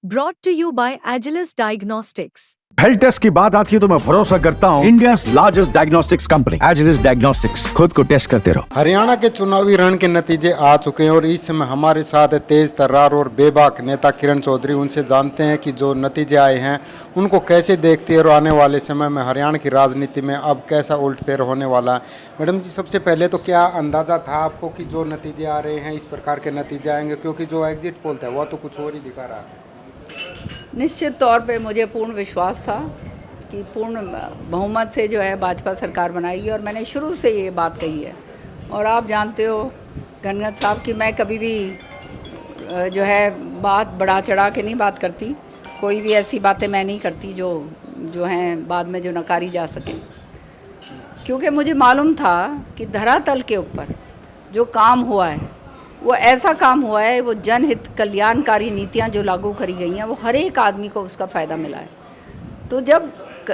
Brought to you by Agilus Diagnostics. Health test की बात आती है तो मैं भरोसा करता हूँ India largest diagnostics company Agilus diagnostics. खुद को टेस्ट करते रहो। हरियाणा के चुनावी रण के नतीजे आ चुके हैं और इस समय हमारे साथ है तेज तर्रार और बेबाक नेता किरण चौधरी। उनसे जानते हैं कि जो नतीजे आए हैं उनको कैसे देखते हैं और आने वाले समय में हरियाणा की राजनीति में अब कैसा उलटफेर होने वाला है। मैडम जी, सबसे पहले तो क्या अंदाज़ा था आपको कि जो नतीजे आ रहे हैं इस प्रकार के नतीजे आएंगे, क्योंकि जो एग्जिट पोल था वह तो कुछ और ही दिखा रहा है। निश्चित तौर पे मुझे पूर्ण विश्वास था कि पूर्ण बहुमत से जो है भाजपा सरकार बनाएगी और मैंने शुरू से ये बात कही है। और आप जानते हो गनगत साहब कि मैं कभी भी जो है बात बढ़ा चढ़ा के नहीं बात करती। कोई भी ऐसी बातें मैं नहीं करती जो हैं बाद में जो नकारी जा सके, क्योंकि मुझे मालूम था कि धरातल के ऊपर जो काम हुआ है वो ऐसा काम हुआ है, वो जनहित कल्याणकारी नीतियां जो लागू करी गई हैं वो हर एक आदमी को उसका फ़ायदा मिला है। तो जब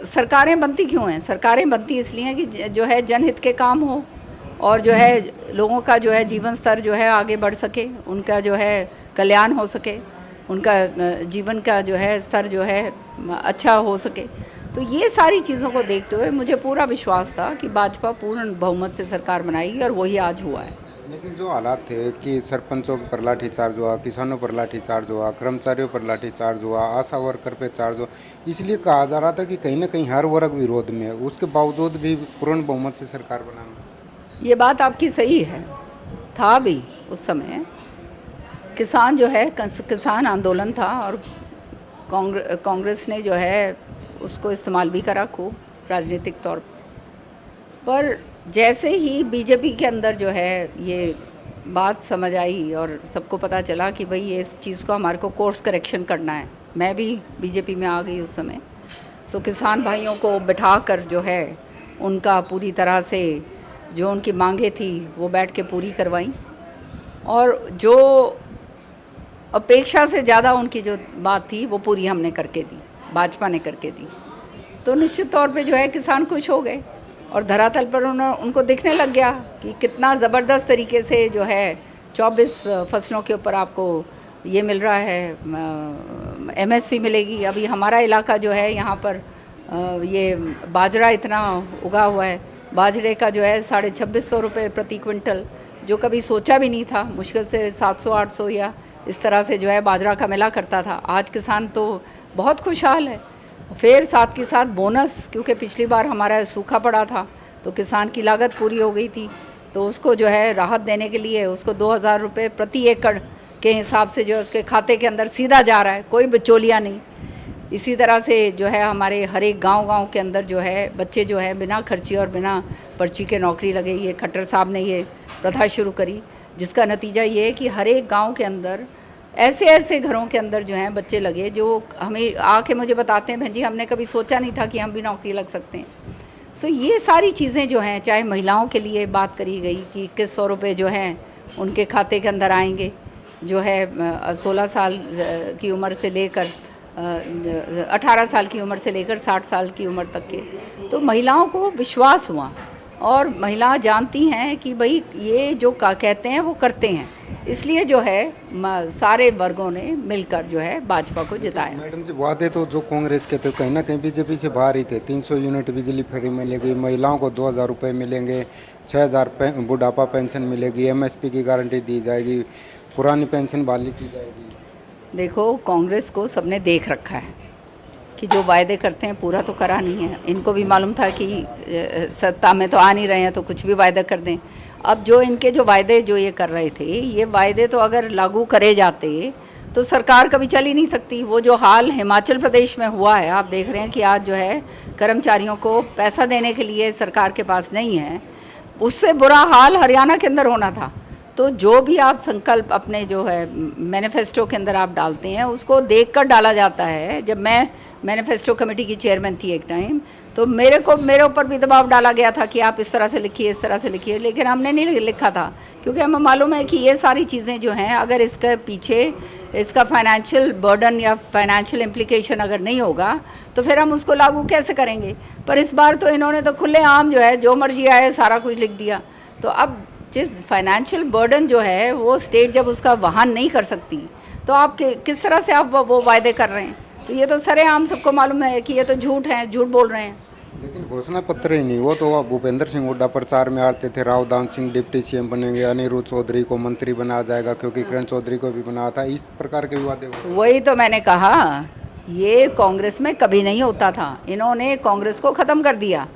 सरकारें बनती क्यों हैं? सरकारें बनती इसलिए हैं कि जो है जनहित के काम हो और जो है लोगों का जो है जीवन स्तर जो है आगे बढ़ सके, उनका जो है कल्याण हो सके, उनका जीवन का जो है स्तर जो है अच्छा हो सके। तो ये सारी चीज़ों को देखते हुए मुझे पूरा विश्वास था कि भाजपा पूर्ण बहुमत से सरकार बनाएगी और वही आज हुआ है। लेकिन जो हालात थे कि सरपंचों पर लाठीचार्ज हुआ, किसानों पर लाठीचार्ज हुआ, कर्मचारियों पर लाठीचार्ज हुआ, आशा वर्कर पर चार्ज हुआ, इसलिए कहा जा रहा था कि कहीं ना कहीं हर वर्ग विरोध में है, उसके बावजूद भी पूर्ण बहुमत से सरकार बनाना। ये बात आपकी सही है, था भी उस समय किसान जो है किसान आंदोलन था और कांग्रेस ने जो है उसको इस्तेमाल भी करा खूब राजनीतिक तौर पर। जैसे ही बीजेपी के अंदर जो है ये बात समझ आई और सबको पता चला कि भाई ये इस चीज़ को हमारे को कोर्स करेक्शन करना है, मैं भी बीजेपी में आ गई उस समय। सो किसान भाइयों को बिठा कर जो है उनका पूरी तरह से जो उनकी मांगे थी वो बैठ के पूरी करवाई और जो अपेक्षा से ज़्यादा उनकी जो बात थी वो पूरी हमने करके दी, भाजपा ने करके दी। तो निश्चित तौर पे जो है किसान खुश हो गए और धरातल पर उनको दिखने लग गया कि कितना ज़बरदस्त तरीके से जो है 24 फसलों के ऊपर आपको ये मिल रहा है, MSP मिलेगी। अभी हमारा इलाका जो है यहाँ पर ये बाजरा इतना उगा हुआ है, बाजरे का जो है 2650 रुपये प्रति क्विंटल, जो कभी सोचा भी नहीं था। मुश्किल से 700-800 या इस तरह से जो है बाजरा का मिला करता था। आज किसान तो बहुत खुशहाल है। फिर साथ के साथ बोनस, क्योंकि पिछली बार हमारा सूखा पड़ा था तो किसान की लागत पूरी हो गई थी, तो उसको जो है राहत देने के लिए उसको 2000 रुपये प्रति एकड़ के हिसाब से जो है उसके खाते के अंदर सीधा जा रहा है, कोई बिचौलिया नहीं। इसी तरह से जो है हमारे हर एक गांव के अंदर जो है बच्चे जो है बिना खर्ची और बिना पर्ची के नौकरी लगे। ये खट्टर साहब ने ये प्रथा शुरू करी, जिसका नतीजा ये है कि हर एक गाँव के अंदर ऐसे घरों के अंदर जो हैं बच्चे लगे जो हमें आके मुझे बताते हैं, बहन जी हमने कभी सोचा नहीं था कि हम भी नौकरी लग सकते हैं। सो ये सारी चीज़ें जो हैं, चाहे महिलाओं के लिए बात करी गई कि 2100 रुपये जो हैं उनके खाते के अंदर आएंगे, जो है 16 साल की उम्र से लेकर 18 साल की उम्र से लेकर 60 साल की उम्र तक के। तो महिलाओं को विश्वास हुआ और महिला जानती हैं कि भाई ये जो कहते हैं वो करते हैं, इसलिए जो है सारे वर्गों ने मिलकर जो है भाजपा को जिताया। मैडम जी, वादे तो जो कांग्रेस के थे कहीं ना कहीं बीजेपी से बाहर ही थे। 300 यूनिट बिजली फ्री मिलेगी, महिलाओं को 2000 रुपये मिलेंगे, 6000 बुढ़ापा पेंशन मिलेगी, MSP की गारंटी दी जाएगी, पुरानी पेंशन बहाली की जाएगी। देखो, कांग्रेस को सबने देख रखा है कि जो वायदे करते हैं पूरा तो करा नहीं है। इनको भी मालूम था कि सत्ता में तो आ नहीं रहे हैं तो कुछ भी वायदा कर दें। अब जो इनके जो वायदे जो ये कर रहे थे, ये वायदे तो अगर लागू करे जाते तो सरकार कभी चल ही नहीं सकती। वो जो हाल हिमाचल प्रदेश में हुआ है, आप देख रहे हैं कि आज जो है कर्मचारियों को पैसा देने के लिए सरकार के पास नहीं है, उससे बुरा हाल हरियाणा के अंदर होना था। तो जो भी आप संकल्प अपने जो है मैनिफेस्टो के अंदर आप डालते हैं उसको देखकर डाला जाता है। जब मैं मैनिफेस्टो कमेटी की चेयरमैन थी एक टाइम, तो मेरे ऊपर भी दबाव डाला गया था कि आप इस तरह से लिखिए, इस तरह से लिखिए, लेकिन हमने नहीं लिखा था, क्योंकि हमें मालूम है कि ये सारी चीज़ें जो हैं अगर इसके पीछे इसका फाइनेंशियल बर्डन या फाइनेंशियल इम्प्लीकेशन अगर नहीं होगा तो फिर हम उसको लागू कैसे करेंगे। पर इस बार तो इन्होंने तो खुलेआम जो है जो मर्जी आए सारा कुछ लिख दिया। तो अब जिस फाइनेंशियल बर्डन जो है वो स्टेट जब उसका वहन नहीं कर सकती तो आप किस तरह से आप वो वायदे कर रहे हैं? तो ये तो सरेआम सबको मालूम है कि ये तो झूठ है, झूठ बोल रहे हैं। लेकिन घोषणा पत्र ही नहीं, वो तो भूपेंद्र सिंह हुड्डा प्रचार में आते थे, राव दान सिंह डिप्टी सीएम बनेंगे, अनिरुद्ध चौधरी को मंत्री बनाया जाएगा क्योंकि किरण चौधरी को भी बनाया था, इस प्रकार के वादे हुए। वही तो मैंने कहा, ये कांग्रेस में कभी नहीं होता था, इन्होंने कांग्रेस को ख़त्म कर दिया।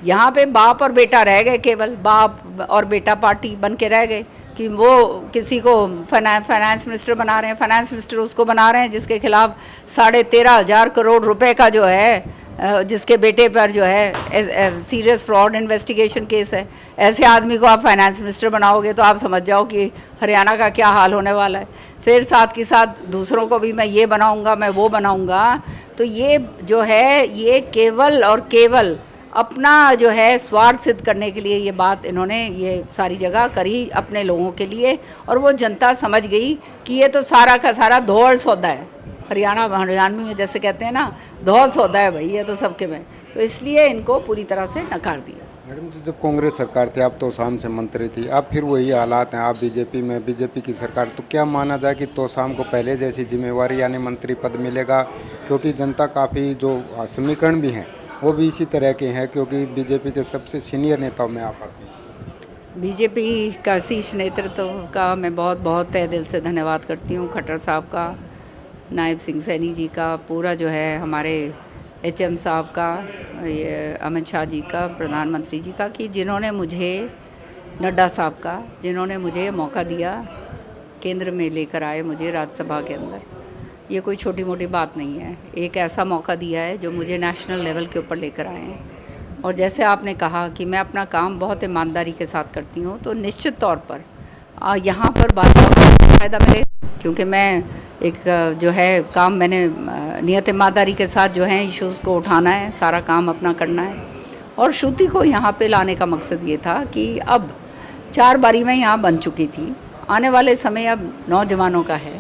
यहाँ पे बाप और बेटा रह गए, केवल बाप और बेटा पार्टी बन के रह गए कि वो किसी को फाइनेंस मिनिस्टर बना रहे हैं, फाइनेंस मिनिस्टर उसको बना रहे हैं जिसके खिलाफ 13,500 करोड़ रुपए का जो है, जिसके बेटे पर जो है सीरियस फ्रॉड इन्वेस्टिगेशन केस है। ऐसे आदमी को आप फाइनेंस मिनिस्टर बनाओगे तो आप समझ जाओ कि हरियाणा का क्या हाल होने वाला है। फिर साथ के साथ दूसरों को भी मैं ये बनाऊंगा, मैं वो बनाऊंगा। तो ये जो है, ये केवल और केवल अपना जो है स्वार्थ सिद्ध करने के लिए ये बात इन्होंने ये सारी जगह करी अपने लोगों के लिए, और वो जनता समझ गई कि ये तो सारा का सारा धौल सौदा है। हरियाणवी में जैसे कहते हैं ना, धौल सौदा है भाई, ये तो सबके में। तो इसलिए इनको पूरी तरह से नकार दिया। मैडम जी, जब कांग्रेस सरकार थी, आप तोशाम से मंत्री थी, अब फिर वही हालात हैं, आप बीजेपी में, बीजेपी की सरकार, तो क्या माना जाए कि तोशाम को पहले जैसी जिम्मेवारी यानी मंत्री पद मिलेगा? क्योंकि जनता काफ़ी जो समीकरण भी हैं वो भी इसी तरह के हैं, क्योंकि बीजेपी के सबसे सीनियर नेताओं में आप आते हैं। बीजेपी का शीर्ष नेतृत्व का मैं बहुत बहुत तहे दिल से धन्यवाद करती हूँ। खट्टर साहब का, नायब सिंह सैनी जी का, पूरा जो है हमारे HM साहब का, ये अमित शाह जी का, प्रधानमंत्री जी का, कि जिन्होंने मुझे, नड्डा साहब का, जिन्होंने मुझे मौका दिया, केंद्र में लेकर आए मुझे राज्यसभा के अंदर। ये कोई छोटी मोटी बात नहीं है, एक ऐसा मौका दिया है जो मुझे नेशनल लेवल के ऊपर लेकर आए हैं। और जैसे आपने कहा कि मैं अपना काम बहुत ईमानदारी के साथ करती हूँ, तो निश्चित तौर पर यहाँ पर भाजपा को फ़ायदा मिलेगा, क्योंकि मैं एक जो है काम मैंने नियत ईमानदारी के साथ जो है इश्यूज़ को उठाना है, सारा काम अपना करना है। और श्रुति को यहाँ पे लाने का मकसद ये था कि अब 4 बारी में यहाँ बन चुकी थी, आने वाले समय अब नौजवानों का है,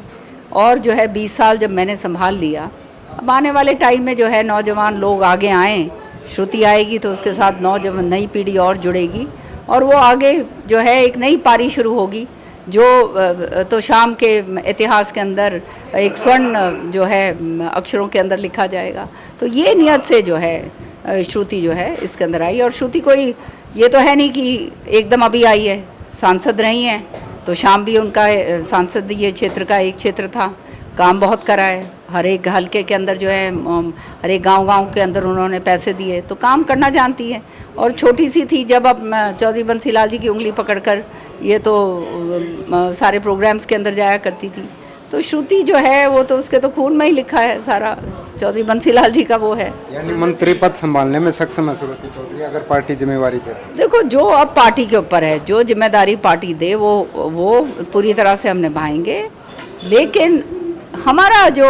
और जो है 20 साल जब मैंने संभाल लिया, अब आने वाले टाइम में जो है नौजवान लोग आगे आएँ, श्रुति आएगी तो उसके साथ नौजवान नई पीढ़ी और जुड़ेगी, और वो आगे जो है एक नई पारी शुरू होगी, जो तो शाम के इतिहास के अंदर एक स्वर्ण जो है अक्षरों के अंदर लिखा जाएगा। तो ये नियत से जो है श्रुति जो है इसके अंदर आई। और श्रुति कोई ये तो है नहीं कि एकदम अभी आई है, सांसद रही हैं, तो शाम भी उनका सांसद ये क्षेत्र का एक क्षेत्र था, काम बहुत करा है, हर एक हलके के अंदर जो है, हर एक गांव के अंदर उन्होंने पैसे दिए, तो काम करना जानती है। और छोटी सी थी जब अब चौधरी बंसी लाल जी की उंगली पकड़कर ये तो सारे प्रोग्राम्स के अंदर जाया करती थी। तो श्रुति जो है वो तो उसके तो खून में ही लिखा है सारा, चौधरी बंसी लाल जी का वो है। यानी मंत्री पद संभालने में सक्षम है श्रुति चौधरी, अगर पार्टी जिम्मेवारी दे। देखो, जो अब पार्टी के ऊपर है, जो जिम्मेदारी पार्टी दे वो पूरी तरह से हम निभाएंगे। लेकिन हमारा जो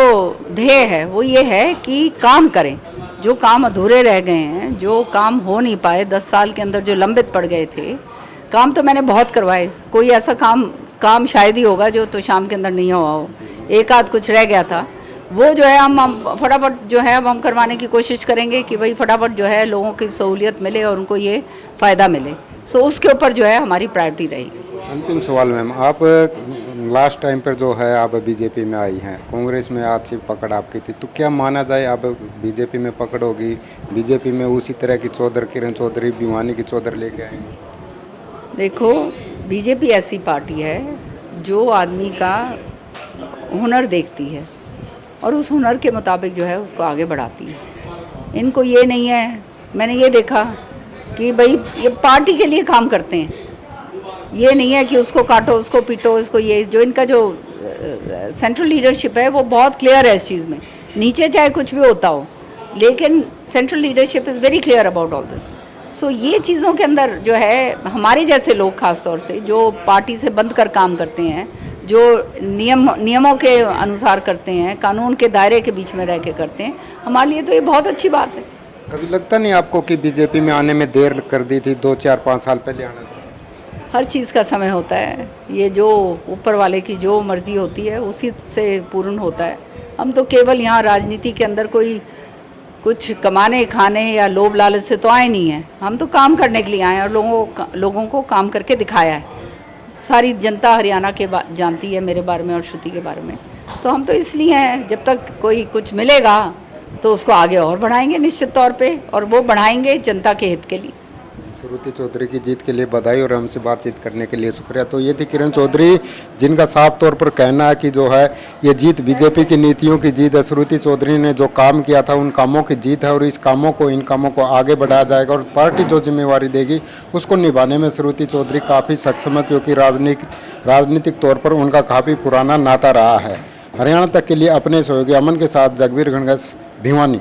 ध्येय है वो ये है कि काम करें, जो काम अधूरे रह गए हैं, जो काम हो नहीं पाए 10 साल के अंदर, जो लंबित पड़ गए थे काम, तो मैंने बहुत करवाए। कोई ऐसा काम शायद ही होगा जो तो शाम के अंदर नहीं हुआ हो, एक आध कुछ रह गया था, वो जो है हम फटाफट जो है अब हम करवाने की कोशिश करेंगे कि भाई फटाफट जो है लोगों की सहूलियत मिले और उनको ये फ़ायदा मिले। सो उसके ऊपर जो है हमारी प्रायोरिटी रहेगी। अंतिम सवाल मैम, आप लास्ट टाइम पर जो है आप बीजेपी में आई हैं, कांग्रेस में अच्छी पकड़ आपकी थी, तो क्या माना जाए अब बीजेपी में पकड़ होगी, बीजेपी में उसी तरह की किरण चौधरी, भिवानी की चौधरी लेके आएंगे? देखो, बीजेपी ऐसी पार्टी है जो आदमी का हुनर देखती है और उस हुनर के मुताबिक जो है उसको आगे बढ़ाती है। इनको ये नहीं है, मैंने ये देखा कि भाई ये पार्टी के लिए काम करते हैं, ये नहीं है कि उसको काटो, उसको पीटो, इसको ये, जो इनका जो सेंट्रल लीडरशिप है वो बहुत क्लियर है इस चीज़ में। नीचे चाहे कुछ भी होता हो, लेकिन central leadership is very clear about all this. So ये चीज़ों के अंदर जो है हमारे जैसे लोग ख़ास तौर से जो पार्टी से बंध कर काम करते हैं, जो नियमों के अनुसार करते हैं, कानून के दायरे के बीच में रह के करते हैं, हमारे लिए तो ये बहुत अच्छी बात है। कभी लगता नहीं आपको कि बीजेपी में आने में देर कर दी थी, 2, 4, 5 साल पहले आना था? हर चीज़ का समय होता है, ये जो ऊपर वाले की जो मर्ज़ी होती है उसी से पूर्ण होता है। हम तो केवल यहाँ राजनीति के अंदर कोई कुछ कमाने खाने या लोभ लालच से तो आए नहीं हैं, हम तो काम करने के लिए आए हैं और लोगों को काम करके दिखाया है। सारी जनता हरियाणा के जानती है मेरे बारे में और श्रुति के बारे में। तो हम तो इसलिए हैं, जब तक कोई कुछ मिलेगा तो उसको आगे और बढ़ाएंगे निश्चित तौर पे, और वो बढ़ाएंगे जनता के हित के लिए। श्रुति चौधरी की जीत के लिए बधाई और हमसे बातचीत करने के लिए शुक्रिया। तो ये थी किरण चौधरी, जिनका साफ तौर पर कहना है कि जो है ये जीत बीजेपी की नीतियों की जीत है। श्रुति चौधरी ने जो काम किया था उन कामों की जीत है, और इन कामों को आगे बढ़ाया जाएगा, और पार्टी जो जिम्मेवारी देगी उसको निभाने में श्रुति चौधरी काफ़ी सक्षम है, क्योंकि राजनीतिक तौर पर उनका काफ़ी पुराना नाता रहा है। हरियाणा तक के लिए अपने सहयोगी अमन के साथ जगबीर घनघस, भिवानी।